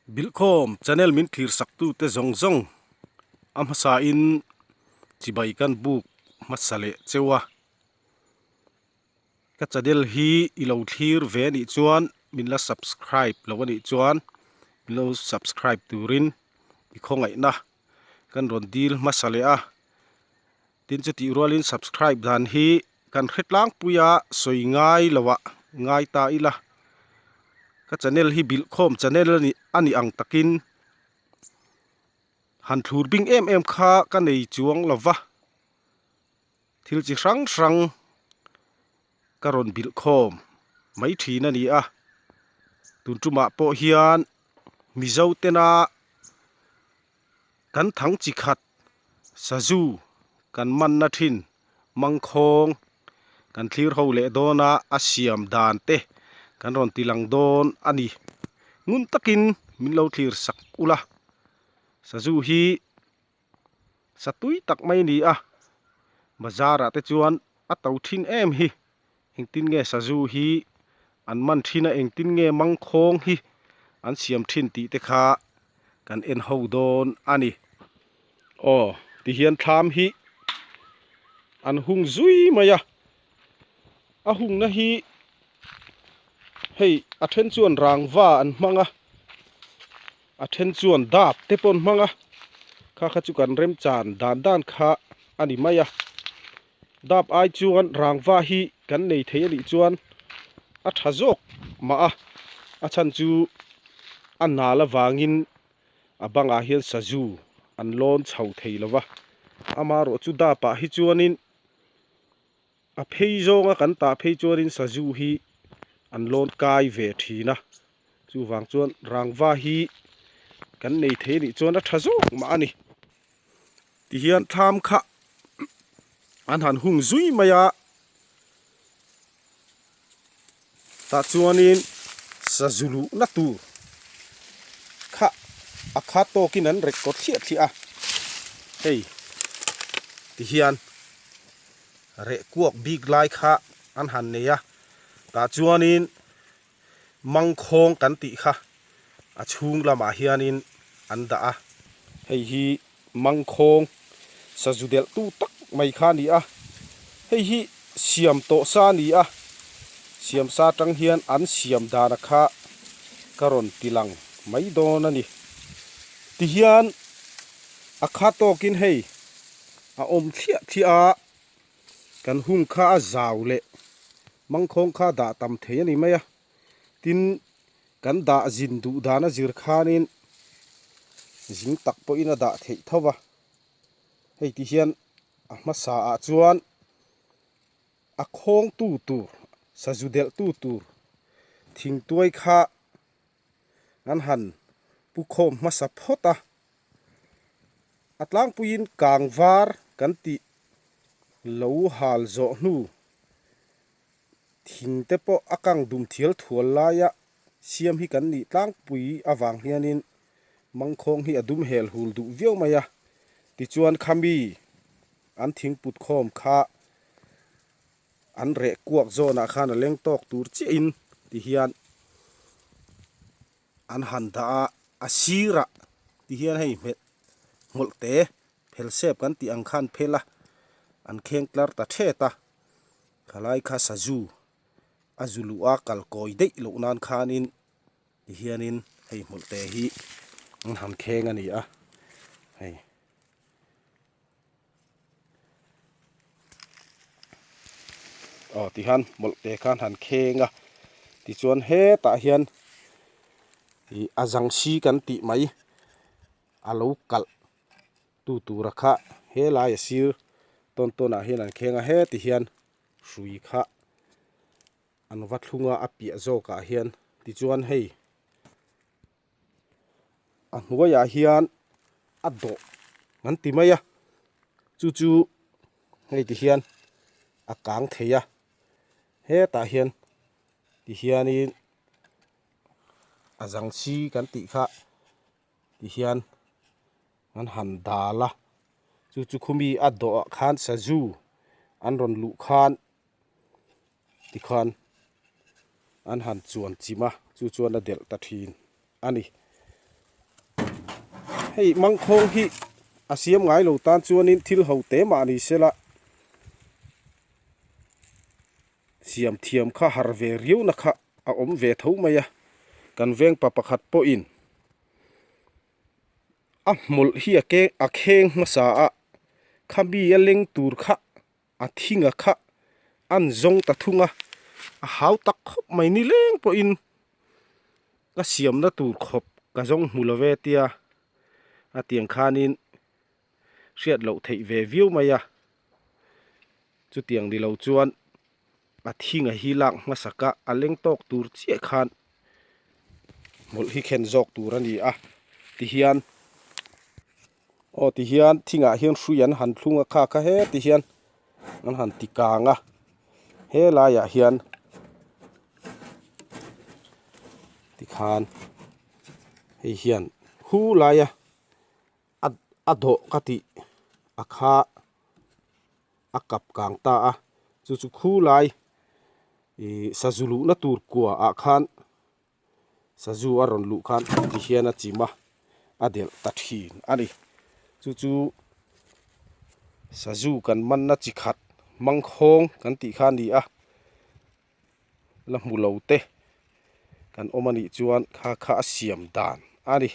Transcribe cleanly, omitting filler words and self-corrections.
Bilkhom channel min thlir saktu te zong zong amhasa in chibai kan buk masale chewa ka channel hi ilo thlir ve ni chuan min la subscribe lo ani chuan min lo subscribe turin i khongai na kan ron dil masale a tin chu ti rolin subscribe dan hi kan khetlang puya soi ngai lawa ngai ta ila ka channel hi Bilkhom channel ani ang takin han thur bing em kha ka nei chuang lova thil chi hrang hrang karon Bilkhom mai thina ni a tun tuma po hian mizo tena kan thang chi khat saju kan man na thin mangkhong kan thlir ho le dona asiam dan te kan ron tilang don ani ngun takin min lo thlir sak ula saju hi satui tak mai ni a bazara te chuan a to thin em hi engtin nge saju hi an man thina engtin nge mangkhong hi an siam thin ti te kha kan en ho don ani ti hian tham hi an hung zui maya a hung na hi hei a then chuan rangwa an hmanga a then chuan dap te pon hmanga kha chu kan rem chan dan kha ani maya dap ai chuan rangwa hi kan nei thei ani chuan a thazok ma a chan chu an na la wangin abanga hian saju an lon chho thei lova amaro chu dapa hi chuanin a phei zonga kan ta phei chuanin saju hi an lon kai ve thina chu wang chuan rangwa hi kan nei thei ni chuan a thazok ma ani ti hian tham kha an han hung zui maya ta chuanin sajulu na tu kha akha to kinan record thia a hei ti hian re kuak big lai kha an han neya ta chuanin mangkhong kan ti kha a chung lama hianin an da a hei hi mangkhong sajudel tu tak mai kha ni a hei hi siam to sa ni a siam sa tang hian an siam dana kha karon tilang mai don ani ti hian akha to kin hei a om thia kan hung kha a zaw le mangkhong kha da tam thei ani maya tin kan da jin du dana zir khanin jing tak po ina da thei thowa hei ti hian a hmasa a chuan a khong tu tur sajudel tu tur thing tuai kha an han pukhom hmasa phota atlang puin kangwar kan ti lo hal zo hnu thing te po akang dum thial thual laia siam hi kan ni tlang pui awang hianin mangkhong hi adum hel hul du viau maya ti chuan khami an thing put khom kha an re kuak zona khan a leng tok tur chi in ti hian an han da asira ti hian hei met ngolte phel sep kan ti ang khan phela an kheng tlar ta theta khalai kha saju azulu a kal koi dei lo nan khanin ti hianin hei ngolte hi an han kheng ani a hei ti han molte khan han khenga ti chuan he ta hian i azang si kan ti mai alo kal tu rakha he lai sir ton a hian an khenga he ti hian hrui kha an wathunga apia zo ka hian ti chuan hei a hnuaya hian a do man ti maya chu hei ti hian a kang theia he ta hian ti hianin azang si kan ti kha ti hian an han dala chu khumi a do khan saju an ron lu khan ti khan an han chuan chima chu chuan a del ta thin ani hei mang khong hi asiam ngai lo tan chuanin thil ho te ma ni sela siam thiam kha har ve riu na kha a om ve tho maya kan veng pa pakhat po in a mul hi a kheng masa a khabi a leng tur kha a thinga kha an zong ta thunga a hau tak khop mai ni leng po in ka siam na tur khop ka zong mulave tia a tiang khanin riat lo thei ve view maya chu tiang di lo chuan a thinga hi lang masaka a leng tok tur che khan mul hi khen jok tur ani a ti hian thinga hian hruian han thlunga kha he ti hian an han ti kanga he la ya hian ti khan hei hian hu la ya a do kati a kha a kap kang ta a chu khu lai sajulu na tur kwa a khan saju aron lu khan ti hian a chima adel tathin ani chu saju kan man na chi khat mangkhong kan ti khan ni a la mulo te kan omani chuan kha siam dan ani